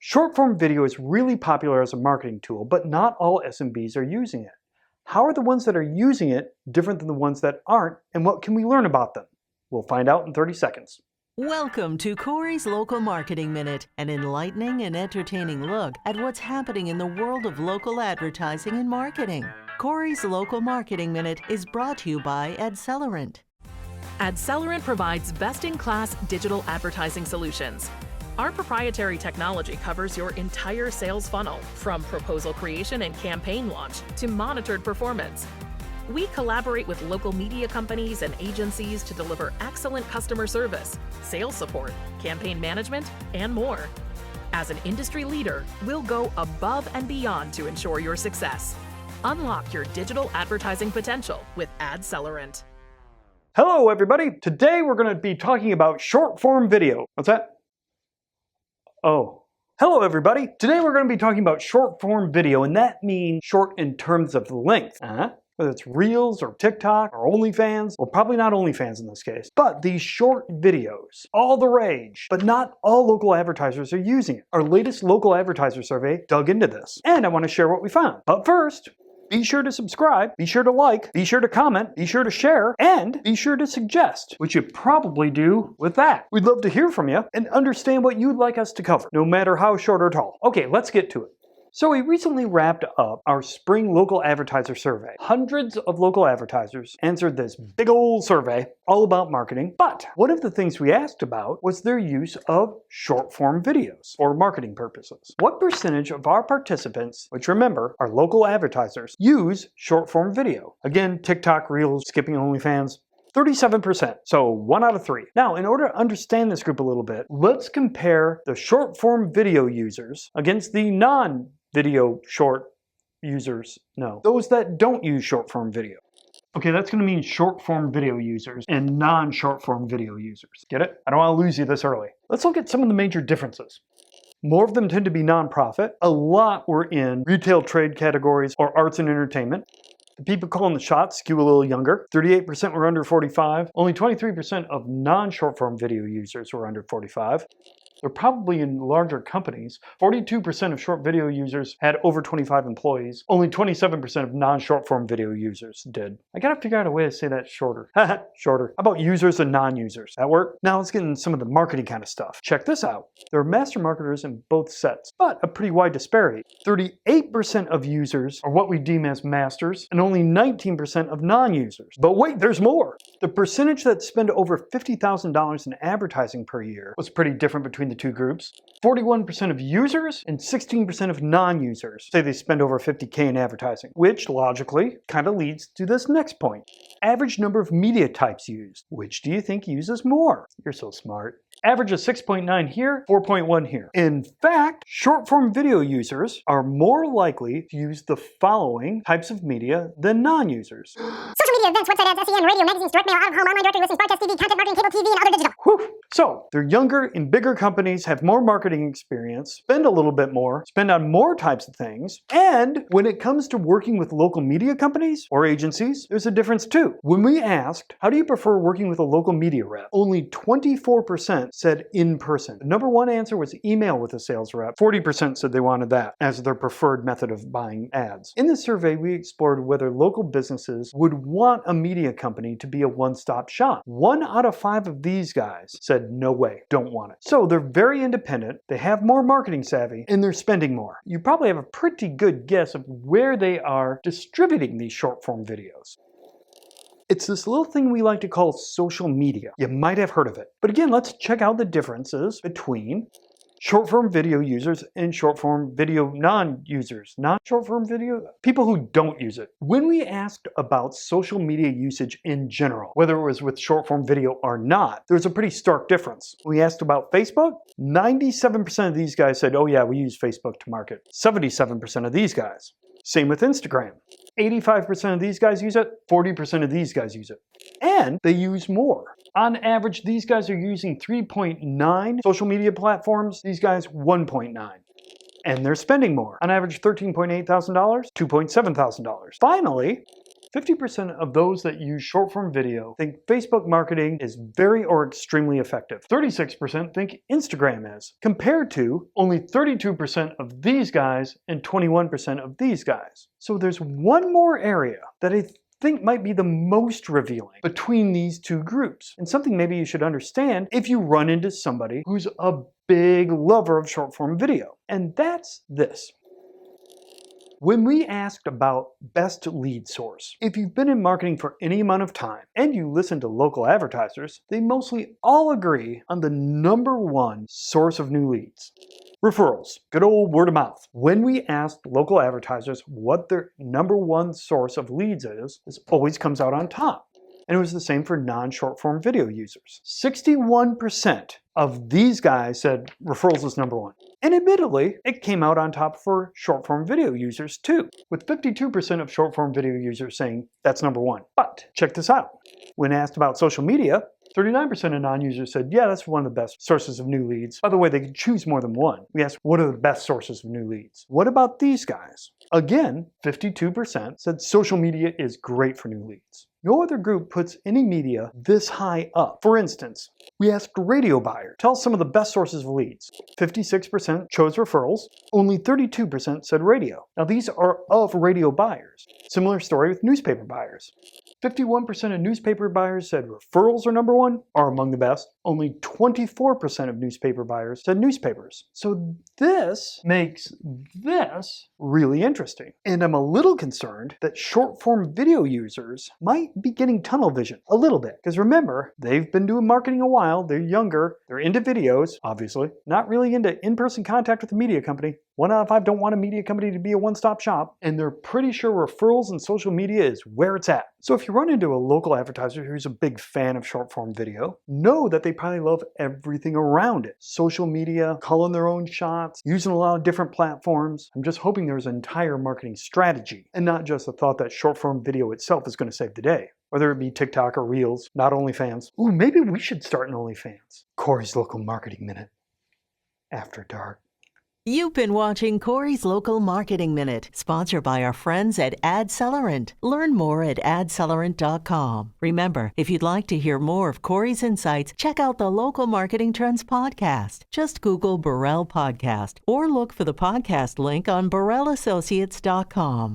Short-form video is really popular as a marketing tool, but not all SMBs are using it. How are the ones that are using it different than the ones that aren't, and what can we learn about them? We'll find out in 30 seconds. Welcome to Corey's Local Marketing Minute, an enlightening and entertaining look at what's happening in the world of local advertising and marketing. Corey's Local Marketing Minute is brought to you by Advertiser. Advertiser provides best-in-class digital advertising solutions. Our proprietary technology covers your entire sales funnel, from proposal creation and campaign launch to monitored performance. We collaborate with local media companies and agencies to deliver excellent customer service, sales support, campaign management, and more. As an industry leader, we'll go above and beyond to ensure your success. Unlock your digital advertising potential with Advertiser. Hello everybody! Today we're going to be talking about short-form video. What's that? Oh. Hello everybody! Today we're going to be talking about short-form video, and that means short in terms of length. Whether it's Reels or TikTok or OnlyFans, well, probably not OnlyFans in this case, but these short videos, all the rage, but not all local advertisers are using it. Our latest local advertiser survey dug into this, and I want to share what we found. But first, be sure to subscribe, be sure to like, be sure to comment, be sure to share, and be sure to suggest, which you probably do with that. We'd love to hear from you and understand what you'd like us to cover, no matter how short or tall. Okay, let's get to it. So we recently wrapped up our spring local advertiser survey. Hundreds of local advertisers answered this big old survey all about marketing, but one of the things we asked about was their use of short-form videos for marketing purposes. What percentage of our participants, which remember are local advertisers, use short-form video? Again, TikTok, Reels, skipping OnlyFans. 37%, so 1 out of 3. Now, in order to understand this group a little bit, let's compare the short-form video users against the non-video short users. No, those that don't use short-form video. Okay, that's going to mean short-form video users and non-short-form video users. Get it? I don't want to lose you this early. Let's look at some of the major differences. More of them tend to be nonprofit. A lot were in retail trade categories or arts and entertainment. The people calling the shots skew a little younger. 38% were under 45. Only 23% of non-short-form video users were under 45. They're probably in larger companies. 42% of short video users had over 25 employees. Only 27% of non-short-form video users did. I gotta figure out a way to say that shorter. Shorter. How about users and non-users? That work? Now let's get into some of the marketing kind of stuff. Check this out. There are master marketers in both sets, but a pretty wide disparity. 38% of users are what we deem as masters, and only 19% of non-users. But wait, there's more. The percentage that spend over $50,000 in advertising per year was pretty different between the two groups. 41% of users and 16% of non-users say they spend over $50K in advertising, which logically kind of leads to this next point. Average number of media types used. Which do you think uses more? You're so smart. Average of 6.9 here, 4.1 here. In fact, short-form video users are more likely to use the following types of media than non-users. Social media, events, website ads, SEM, radio, magazines, direct mail, out-of-home, online directory listings, broadcast TV, content marketing, cable TV, and other digital. Whew. So, they're younger in bigger companies, have more marketing experience, spend a little bit more, spend on more types of things, and when it comes to working with local media companies or agencies, there's a difference too. When we asked, how do you prefer working with a local media rep? Only 24% said in person. The number one answer was email with a sales rep. 40% said they wanted that as their preferred method of buying ads. In this survey, we explored whether local businesses would want a media company to be a one-stop shop. 1 out of 5 of these guys said no way, don't want it. So they're very independent, they have more marketing savvy, and they're spending more. You probably have a pretty good guess of where they are distributing these short-form videos. It's this little thing we like to call social media. You might have heard of it. But again, let's check out the differences between short-form video users and short-form video non-users. Not short-form video, people who don't use it. When we asked about social media usage in general, whether it was with short-form video or not, there's a pretty stark difference. We asked about Facebook, 97% of these guys said, oh yeah, we use Facebook to market. 77% of these guys. Same with Instagram. 85% of these guys use it, 40% of these guys use it. And they use more. On average, these guys are using 3.9 social media platforms, these guys 1.9. And they're spending more. On average, $13,800, $2,700. Finally, 50% of those that use short-form video think Facebook marketing is very or extremely effective. 36% think Instagram is, compared to only 32% of these guys and 21% of these guys. So there's one more area that I think might be the most revealing between these two groups, and something maybe you should understand if you run into somebody who's a big lover of short-form video, and that's this. When we asked about best lead source, if you've been in marketing for any amount of time and you listen to local advertisers, they mostly all agree on the number one source of new leads. Referrals, good old word of mouth. When we asked local advertisers what their number one source of leads is, this always comes out on top. And it was the same for non-short form video users. 61% of these guys said referrals is number one. And admittedly, it came out on top for short form video users too, with 52% of short form video users saying that's number one. But check this out. When asked about social media, 39% of non-users said, yeah, that's one of the best sources of new leads. By the way, they could choose more than one. We asked, what are the best sources of new leads? What about these guys? Again, 52% said social media is great for new leads. No other group puts any media this high up. For instance, we asked radio buyers, tell us some of the best sources of leads. 56% chose referrals, only 32% said radio. Now these are of radio buyers. Similar story with newspaper buyers. 51% of newspaper buyers said referrals are number one, are among the best. Only 24% of newspaper buyers said newspapers. So this makes this really interesting. And I'm a little concerned that short form video users might be getting tunnel vision a little bit. Because remember, they've been doing marketing a while, they're younger, they're into videos, obviously, not really into in-person contact with a media company. 1 out of 5 don't want a media company to be a one-stop shop, and they're pretty sure referrals and social media is where it's at. So if you run into a local advertiser who's a big fan of short-form video, know that they probably love everything around it. Social media, calling their own shots, using a lot of different platforms. I'm just hoping there's an entire marketing strategy, and not just the thought that short-form video itself is going to save the day. Whether it be TikTok or Reels, not OnlyFans. Ooh, maybe we should start an OnlyFans. Corey's Local Marketing Minute. After dark. You've been watching Corey's Local Marketing Minute, sponsored by our friends at Adcellerant. Learn more at adcellerant.com. Remember, if you'd like to hear more of Corey's insights, check out the Local Marketing Trends podcast. Just Google Burrell Podcast or look for the podcast link on burrellassociates.com.